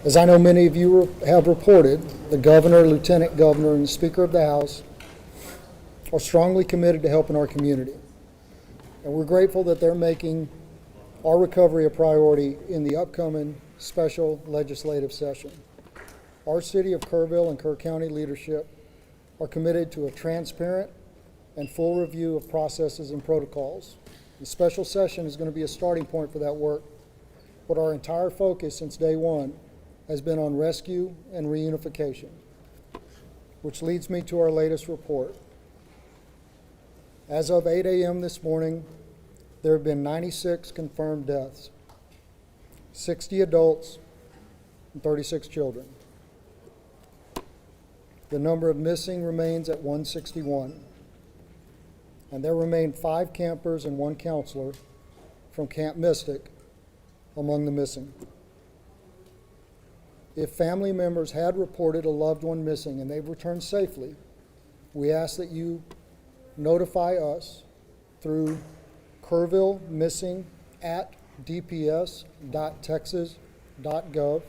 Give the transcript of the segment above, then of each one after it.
As I know many of you have reported, the governor, lieutenant governor, and the Speaker of the House are strongly committed to helping our community. And we're grateful that they're making our recovery a priority in the upcoming special legislative session. Our city of Kerrville and Kerr County leadership are committed to a transparent and full review of processes and protocols. The special session is going to be a starting point for that work, but our entire focus since day one has been on rescue and reunification, which leads me to our latest report. As of 8 a.m. this morning, there have been 96 confirmed deaths, 60 adults and 36 children. The number of missing remains at 161, and there remain 5 campers and 1 counselor from Camp Mystic among the missing. If family members had reported a loved one missing and they've returned safely, we ask that you notify us through kerrvillemissing@dps.texas.gov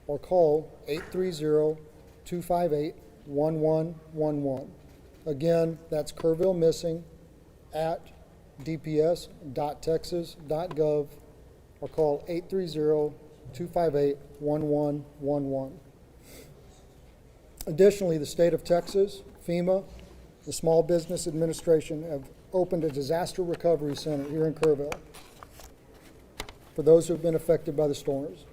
or call 830-258-1111. Again, that's kerrvillemissing@dps.texas.gov or call 830-258-1111. Additionally, the state of Texas, FEMA, the Small Business Administration have opened a disaster recovery center here in Kerrville for those who have been affected by the storms.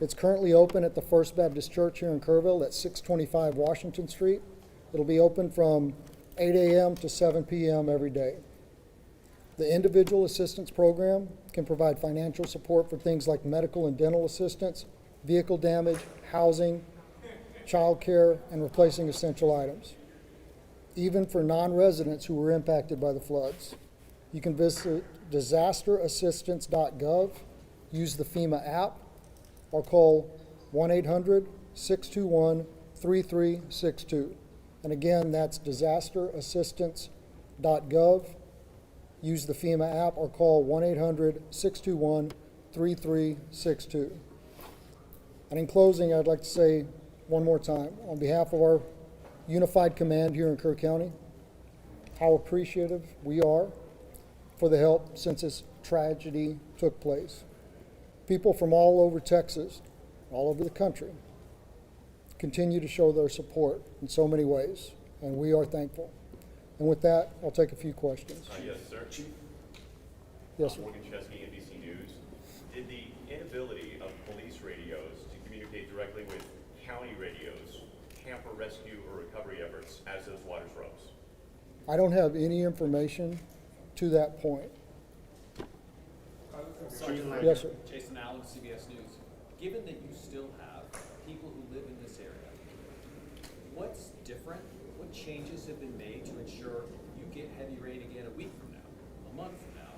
It's currently open at the First Baptist Church here in Kerrville at 625 Washington Street. It'll be open from 8 a.m. to 7 p.m. every day. The Individual Assistance Program can provide financial support for things like medical and dental assistance, vehicle damage, housing, child care, and replacing essential items, even for non-residents who were impacted by the floods. You can visit disasterassistance.gov, use the FEMA app, or call 1-800-621-3362. And again, that's disasterassistance.gov. Use the FEMA app or call 1-800-621-3362. And in closing, I'd like to say one more time, on behalf of our Unified Command here in Kerr County, how appreciative we are for the help since this tragedy took place. People from all over Texas, all over the country, continue to show their support in so many ways, and we are thankful. And with that, I'll take a few questions. Yes, sir. Yes, sir. Morgan Chesky, NBC News. Did the inability of police radios to communicate directly with county radios hamper rescue or recovery efforts as those waters rose? I don't have any information to that point. Sergeant Lang. Yes, sir. Jason Allen, CBS News. Given that you still have people who live in this area, what's different? What changes have been made to ensure you get heavy rain again a week from now, a month from now,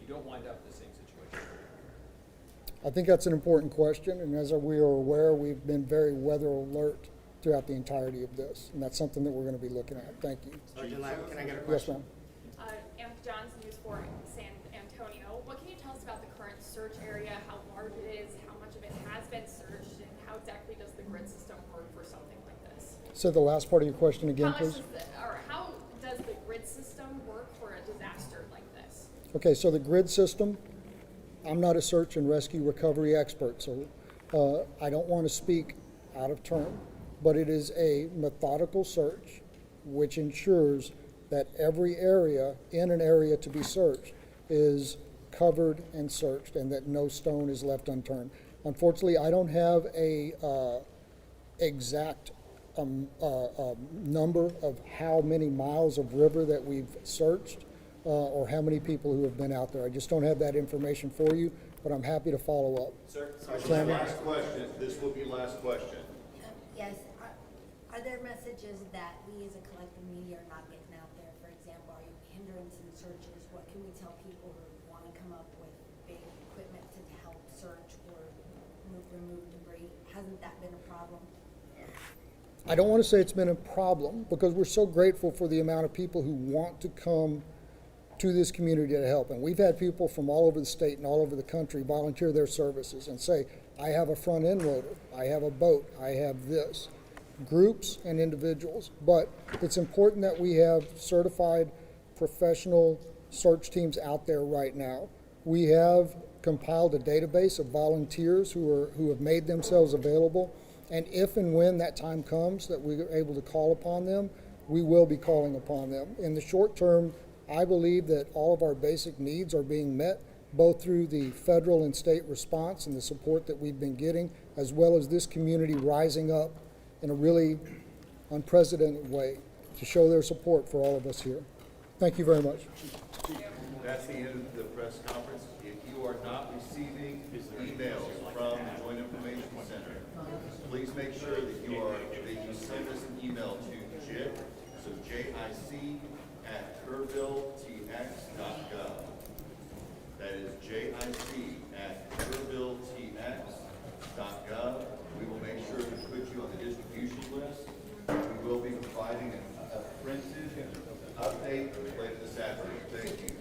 you don't wind up in the same situation? I think that's an important question, and as we are aware, we've been very weather alert throughout the entirety of this, and that's something that we're going to be looking at. Thank you. Sergeant Lang, can I get a Yes, question? ma'am. Amp Johns, News 4 San Antonio. What can you tell us about the current search area, how large it is, how much of it has been searched, and how exactly does the grid system work for something like this? So the last part of your question again, How much please. how does the grid system work for a disaster like this? Okay, so the grid system, I'm not a search and rescue recovery expert, so I don't want to speak out of turn, but it is a methodical search which ensures that every area in an area to be searched is covered and searched and that no stone is left unturned. Unfortunately, I don't have a exact number of how many miles of river that we've searched or how many people who have been out there. I just don't have that information for you, but I'm happy to follow up. Sir, Clammy? Last question. This will be last question. Yes. Are there messages that we as a collective media are not getting out there? For example, are you hindering some searches? What can we tell people who want to come up with big equipment to help search or remove debris? Hasn't that been a problem? I don't want to say it's been a problem because we're so grateful for the amount of people who want to come to this community to help. And we've had people from all over the state and all over the country volunteer their services and say, I have a front end loader, I have a boat, I have this. Groups and individuals, but it's important that we have certified professional search teams out there right now. We have compiled a database of volunteers who have made themselves available, and if and when that time comes that we are able to call upon them, we will be calling upon them. In the short term, I believe that all of our basic needs are being met, both through the federal and state response and the support that we've been getting, as well as this community rising up in a really unprecedented way to show their support for all of us here. Thank you very much. That's the end of the press conference. If you are not receiving emails from the Joint Information Center, please make sure that you send us an email to JIC, so JIC@kerrville.tx.gov. That is JIC@kerrville.tx.gov. We will make sure to put you on the distribution list. We will be providing a printed update later this afternoon. Thank you.